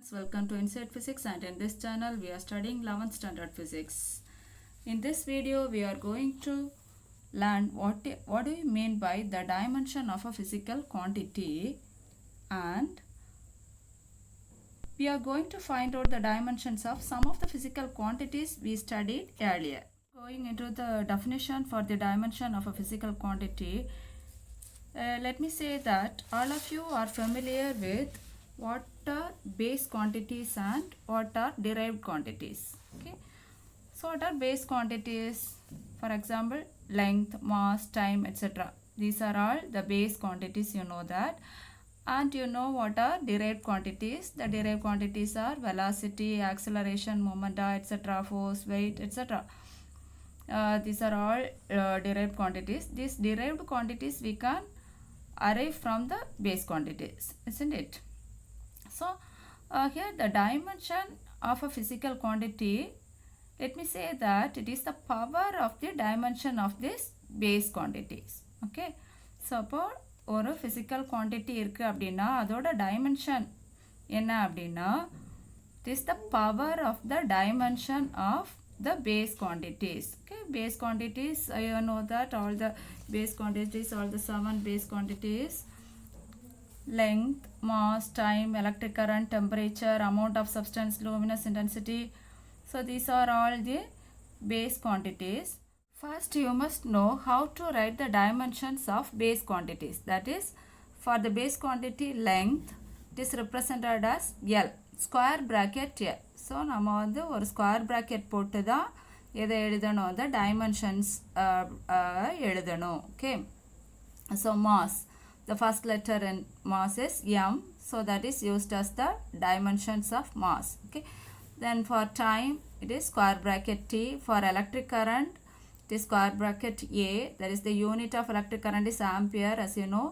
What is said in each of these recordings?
Welcome to Inside Physics, and in this channel we are studying 11th standard physics. In this video we are going to learn what do we mean by the dimension of a physical quantity, and we are going to find out the dimensions of some of the physical quantities we studied earlier. Going into the definition for the dimension of a physical quantity, let me say that all of you are familiar with what are base quantities and what are derived quantities. Okay, so what are base quantities? For example, length, mass, time, etc. These are all the base quantities, you know that. And you know what are derived quantities? The derived quantities are velocity, acceleration, momenta, etc., force, weight, etc. These are all derived quantities. These derived quantities we can arrive from the base quantities, isn't it? So here the dimension of a physical quantity, let me say that it is the power of the dimension of this base quantities. Okay, suppose ஒரு physical quantity இருக்கு அப்படின்னா அதோட dimension என்ன அப்படின்னா it is the power of the dimension of the base quantities. Okay, base quantities, you know that all the base quantities, all the 7 base quantities: length, mass, time, electric current, temperature, amount of substance, luminous intensity. So these are all the base quantities. First you must know how to write the dimensions of base quantities. That is, for the base quantity length, it is represented as L, square bracket L. So நம்ம வந்து ஒரு square bracket போட்டு தான் எதை எழுதணும், the dimensions எழுதணும். Okay, so mass, the first letter in mass is M, so that is used as the dimensions of mass. Okay, then for time it is square bracket T. For electric current it is square bracket A, that is the unit of electric current is ampere, as you know.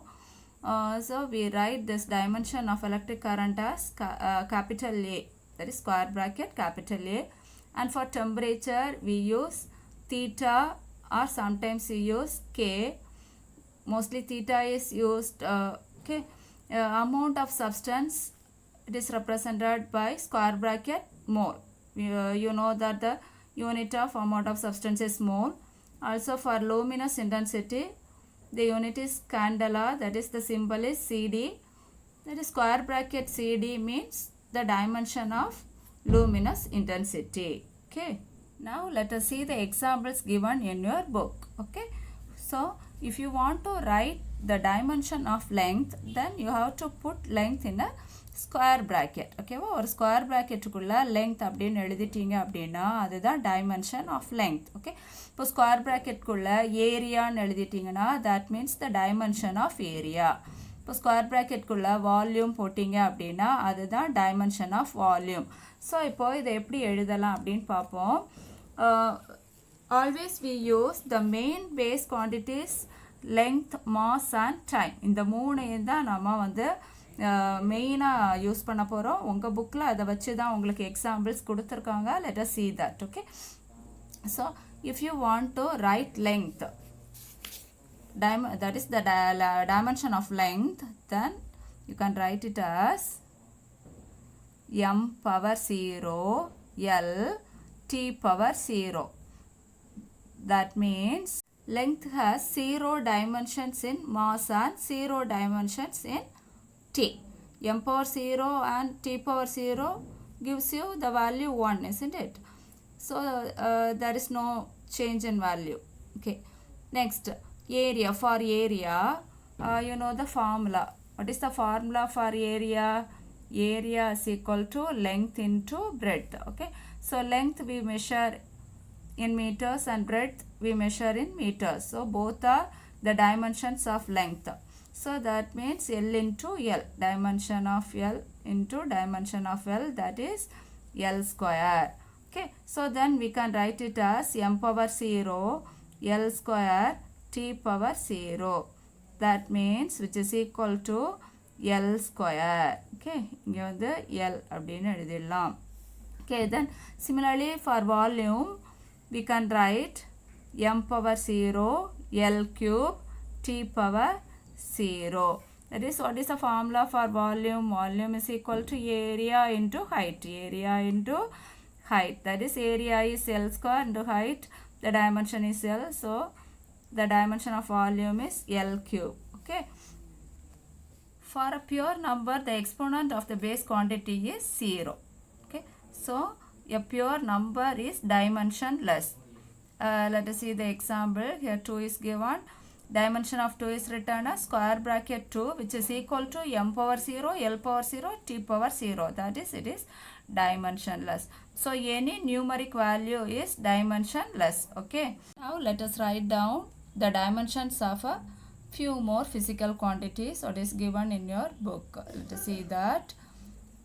So we write this dimension of electric current as capital A, that is square bracket capital A. And for temperature we use theta, or sometimes we use K. Mostly theta is used. Okay, amount of substance, it is represented by square bracket mole. You know that the unit of amount of substance is mole. Also for luminous intensity, the unit is candela, that is the symbol is CD, that is square bracket CD means the dimension of luminous intensity. Okay, now let us see the examples given in your book. Okay, so if you want to write the dimension of length, then you have to put length in a square bracket. Okay, ஒரு square bracket குள்ள length அப்படின்னு எழுதிட்டீங்க அப்படின்னா அதுதான் dimension of length. Okay, இப்போ square bracket குள்ள area ன்னு எழுதிட்டீங்கன்னா that means the dimension of area. இப்போ square bracket குள்ள volume போட்டீங்க அப்படின்னா அதுதான் dimension of volume. ஸோ இப்போ இதை எப்படி எழுதலாம் அப்படின்னு பார்ப்போம். Always we use the main base quantities length, mass and time. இந்த மூணையும் தான் நம்ம வந்து மெயினாக யூஸ் பண்ண போகிறோம். உங்கள் புக்கில் அதை வச்சு தான் உங்களுக்கு எக்ஸாம்பிள்ஸ் கொடுத்துருக்காங்க. let us see that. Okay, so if you want to write length, that is the dimension of length, then you can write it as m power 0 L t power 0. That means length has 0 dimensions in mass and 0 dimensions in t. M power 0 and t power 0 gives you the value 1, isn't it? So there is no change in value. Okay, next area. For area, you know the formula. What is the formula for area? Area is equal to length into breadth. Okay, so length we measure in meters and breadth we measure in meters. So both are the dimensions of length. So that means L into L, dimension of L into dimension of L, that is L square. Okay, so then we can write it as m power 0 L square t power 0. That means which is equal to L square. Okay, இங்கே வந்து L அப்படின்னு எழுதிடலாம். Okay, then similarly for volume we can write m power 0 L cube t power 0. That is, what is the formula for volume? Volume is equal to area into height. Area into height. That is, area is L square into height. The dimension is L. So, the dimension of volume is L cube. Okay. For a pure number, the exponent of the base quantity is 0. Okay. So, a pure number is dimensionless. Let us see the example. Here 2 is given. Dimension of 2 is written as square bracket 2, which is equal to m power 0, L power 0, t power 0. That is, it is dimensionless. So, any numeric value is dimensionless. Okay. Now, let us write down the dimensions of a few more physical quantities what is given in your book. Let us see that.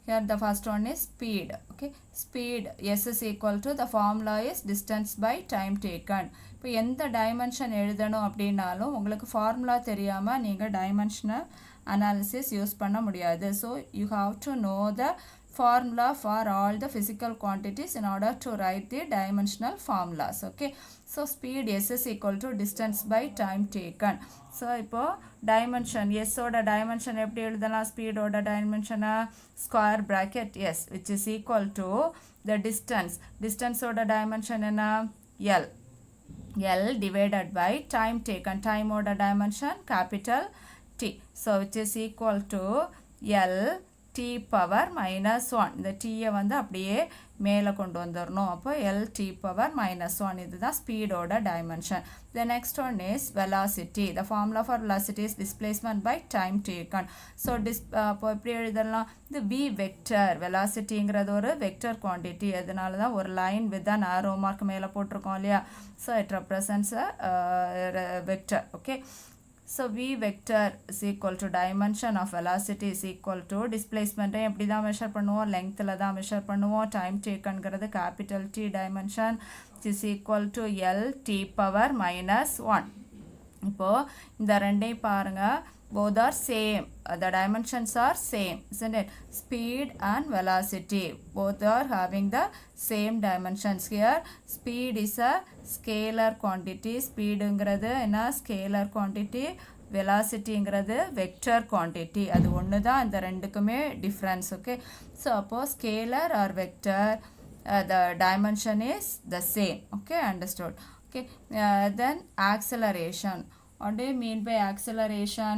Here the first one is speed. Okay, speed S is equal to, the formula is distance by time taken. இப்போ எந்த dimension எழுதணும் அப்படின்னாலும் உங்களுக்கு formula தெரியாமல் நீங்கள் dimensional analysis use பண்ண முடியாது. So you have to know the formula for all the physical quantities in order to write the dimensional formulas. Okay, so speed S is equal to distance by time taken. So இப்போ dimension S ஓட dimension எப்படி எழுதலாம்? speed ஓட dimension square bracket S, which is equal to the distance ஓட dimension என்ன? L divided by time taken. Time ஓட dimension capital T. So which is equal to L t power minus 1. இந்த t வந்து அப்படியே மேலே கொண்டு வந்துடணும். அப்போ L t power minus 1. இதுதான் ஸ்பீடோட dimension. The next one is velocity. The formula for velocity is displacement by time taken. So அப்போ எப்படி எழுதலாம்? இது v vector. velocityங்கிறது ஒரு வெக்டர் குவான்டிட்டி. அதனால தான் ஒரு line with an arrow mark மேலே போட்டிருக்கோம் இல்லையா? So it represents a vector. Okay. So v vector is equal to dimension of velocity is equal to displacement. எப்படி தான் மெஷர் பண்ணுவோம்? லெங்த்தில் தான் மெஷர் பண்ணுவோம். டைம் டேக்கன்கிறது capital T dimension is equal to L t power minus 1. இப்போது இந்த ரெண்டையும் பாருங்கள். Both are same. The dimensions are same, isn't it? Speed and velocity. Both are having the same dimensions. Here, speed is a scalar quantity. Speedங்கிறது என்ன? Scalar quantity. Velocityங்கிறது vector quantity. அது ஒன்று தான் இந்த ரெண்டுக்குமே difference. Okay. So, அப்போ scalar or vector, the dimension is the same. Okay, understood. Okay. Then acceleration. What do you mean by acceleration?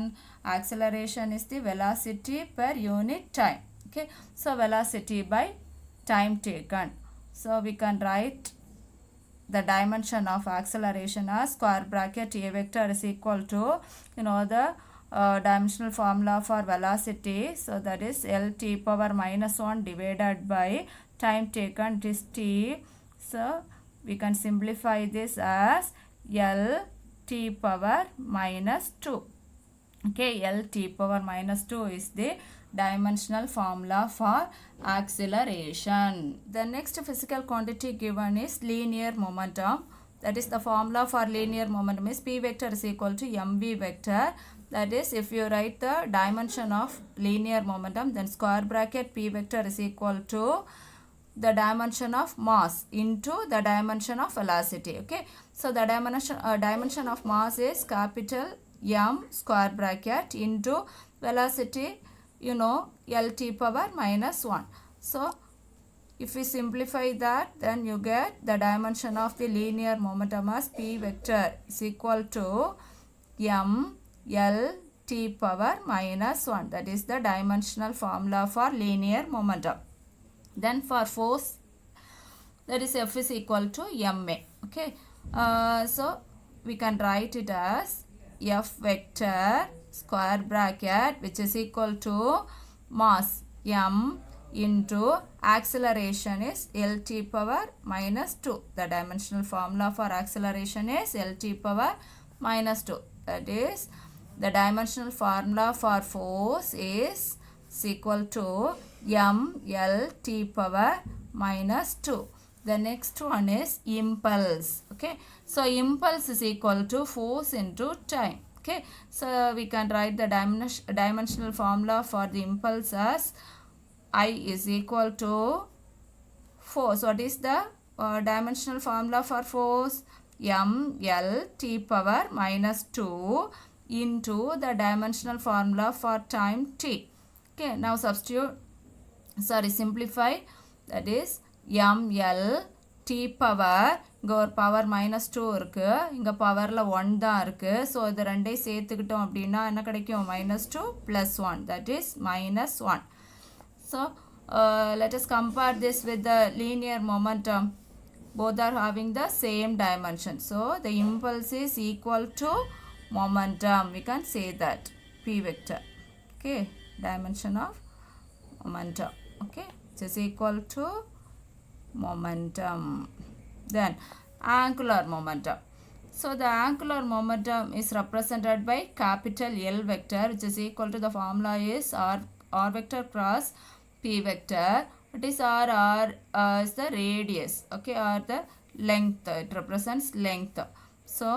Acceleration is the velocity per unit time. Okay, so velocity by time taken. So we can write the dimension of acceleration as square bracket A vector is equal to, the dimensional formula for velocity. So that is L t power minus 1 divided by time taken, it is t. So we can simplify this as L t power minus 2. Okay, L t power minus 2 is the dimensional formula for acceleration. The next physical quantity given is linear momentum. That is, the formula for linear momentum is P vector is equal to mv vector. That is, if you write the dimension of linear momentum, then square bracket P vector is equal to the dimension of mass into the dimension of velocity. Okay, so the dimension of mass is capital M square bracket into velocity, L t power minus 1. So if we simplify that, then you get the dimension of the linear momentum as P vector is equal to M L t power minus 1. That is the dimensional formula for linear momentum. Then for force, that is F is equal to ma. Okay, so we can write it as F vector square bracket, which is equal to mass m into acceleration is L t power minus 2. The dimensional formula for acceleration is L t power minus 2. That is, the dimensional formula for force is equal to m L t power minus 2. The next one is impulse. Okay, so impulse is equal to force into time. Okay, so we can write the dimensional formula for the impulse as I is equal to force. What is the dimensional formula for force? M L t power minus 2 into the dimensional formula for time t. Okay, now simplify. That is ml t power, இங்கே ஒரு power -2 இருக்குது, இங்கே பவரில் 1 தான் இருக்குது. So இது ரெண்டையும் சேர்த்துக்கிட்டோம் அப்படின்னா என்ன கிடைக்கும்? -2 + 1, that is -1. So let us compare this with the linear momentum. Both are having the same dimension. So the impulse is equal to momentum. We can say that p vector. Okay, dimension of momentum. Okay, it is equal to momentum. Then angular momentum. So the angular momentum is represented by capital L vector, which is equal to, the formula is r vector cross p vector. What is r? Is the radius, okay, or the length. It represents length. So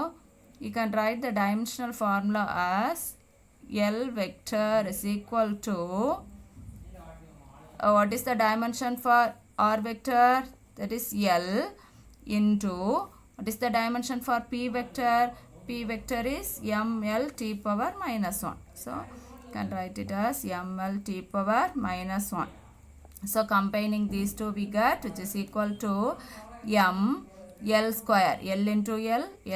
you can write the dimensional formula as L vector is equal to what is the dimension for r vector? That is L into what is the dimension for p vector? P vector is ml t power -1. So you can write it as ml t power -1. So combining these two we get, which is equal to m l square, l into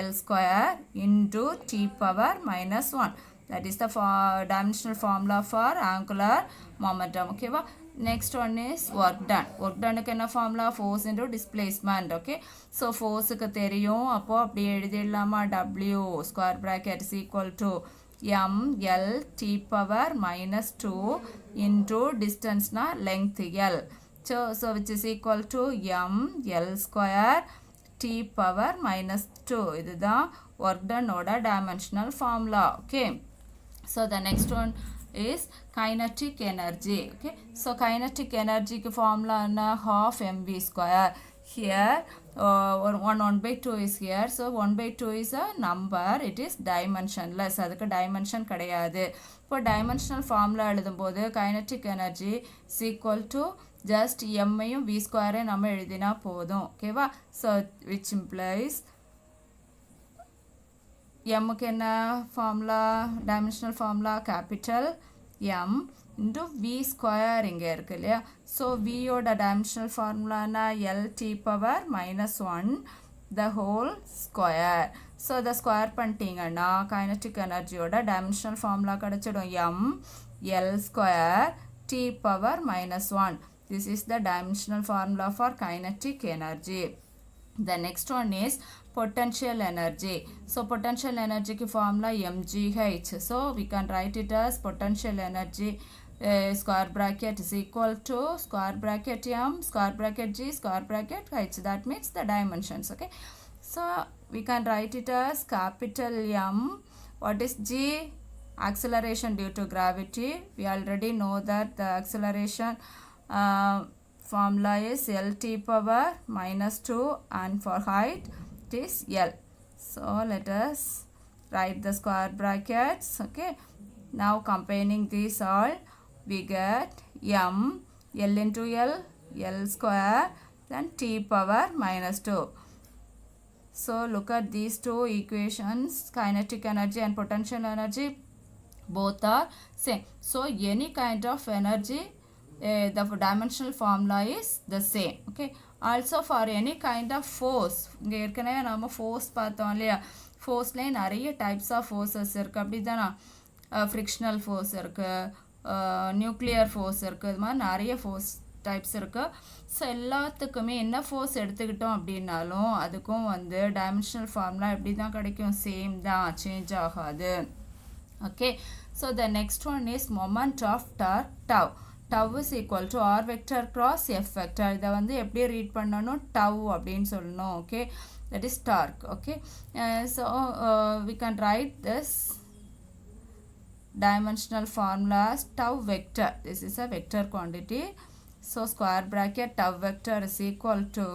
l square into t power -1. That is the dimensional formula for angular momentum. Okay, next one is work done. Work done க்கு என்ன formula? Force into displacement. Okay, so force க்கு தெரியும், அப்போ அப்படியே எழுதிடலாமா? W square bracket is equal to m l t power -2 into distance na length l. So which is equal to m l square t power -2. இதுதான் work done ஓட dimensional formula. Okay, so the next one is kinetic energy. Okay, so kinetic energy ki formula na half mv square. Here 1/2 is here. So 1/2 is a number, it is dimensionless. அதுக்கு dimension கிடையாது. இப்போ dimensional formula எழுதும்போது kinetic energy is equal to just m ஐயும் v square நம்ம எழுதினா போதும். ஓகேவா? So which implies m க்கு என்ன formula? Dimensional formula capital M into v square இங்கே இருக்கு இல்லையா? So v ஓட dimensional formula na l t power -1 the whole square. So the square பண்ணிட்டீங்கன்னா kinetic energy ஓட dimensional formula கிடைச்சிடும் m l square t power -1. This is the dimensional formula for kinetic energy. The next one is potential energy. So potential energy ki formula mgh. So we can write it as potential energy square bracket is equal to square bracket m square bracket g square bracket h. That means the dimensions. Okay, so we can write it as capital M. What is g? Acceleration due to gravity. We already know that the acceleration formula is l t power -2, and for height it is l. So let us write the square brackets. Okay, now combining these all we get m l into l square, then t power -2. So look at these two equations, kinetic energy and potential energy, both are same. So any kind of energy, the dimensional formula is the same. Okay, also for any kind of force, இங்கே ஏற்கனவே நம்ம force பார்த்தோம் இல்லையா? ஃபோர்ஸ்லேயே நிறைய types of forces இருக்குது. அப்படி தானே? Frictional force இருக்குது, நியூக்ளியர் ஃபோர்ஸ் இருக்குது, இது மாதிரி நிறைய ஃபோர்ஸ் டைப்ஸ் இருக்குது. ஸோ எல்லாத்துக்குமே என்ன ஃபோர்ஸ் எடுத்துக்கிட்டோம் அப்படின்னாலும் அதுக்கும் வந்து டைமென்ஷனல் ஃபார்முலா எப்படி தான் கிடைக்கும்? சேம் தான், சேஞ்ச் ஆகாது. Okay, so the next one is moment of tau. Tau is equal to r vector cross f vector. இதை வந்து எப்படி ரீட் பண்ணணும்? tau அப்படின்னு சொல்லணும். Okay, that is torque. Okay, so we can write this dimensional formula as tau vector. This is a vector quantity. So square bracket tau vector is equal to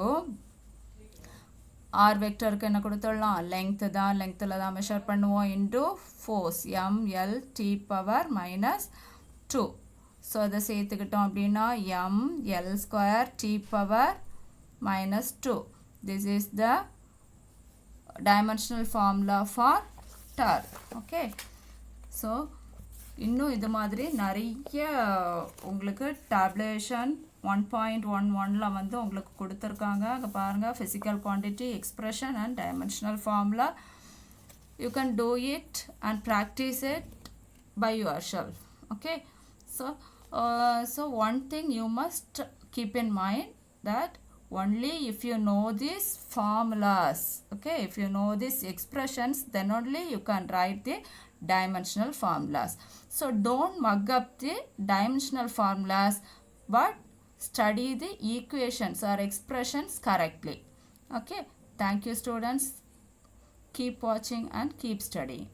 r vector க்கு என்ன கொடுத்துடலாம்? length தான், lengthல தான் measure பண்ணுவோம், into force m l t power -2. So அதை சேர்த்துக்கிட்டோம் அப்படின்னா m l square t power -2. This is the dimensional formula for torque. Okay, so இன்னும் இது மாதிரி நிறைய உங்களுக்கு டேப்லேஷன் 1.11 வந்து உங்களுக்கு கொடுத்துருக்காங்க. அங்கே பாருங்கள், physical quantity, expression and dimensional formula. You can do it and practice it by yourself. Okay, so one thing you must keep in mind, that only if you know these formulas, okay, if you know these expressions, then only you can write the dimensional formulas. So don't mug up the dimensional formulas, but study the equations or expressions correctly. Okay, thank you students. Keep watching and keep studying.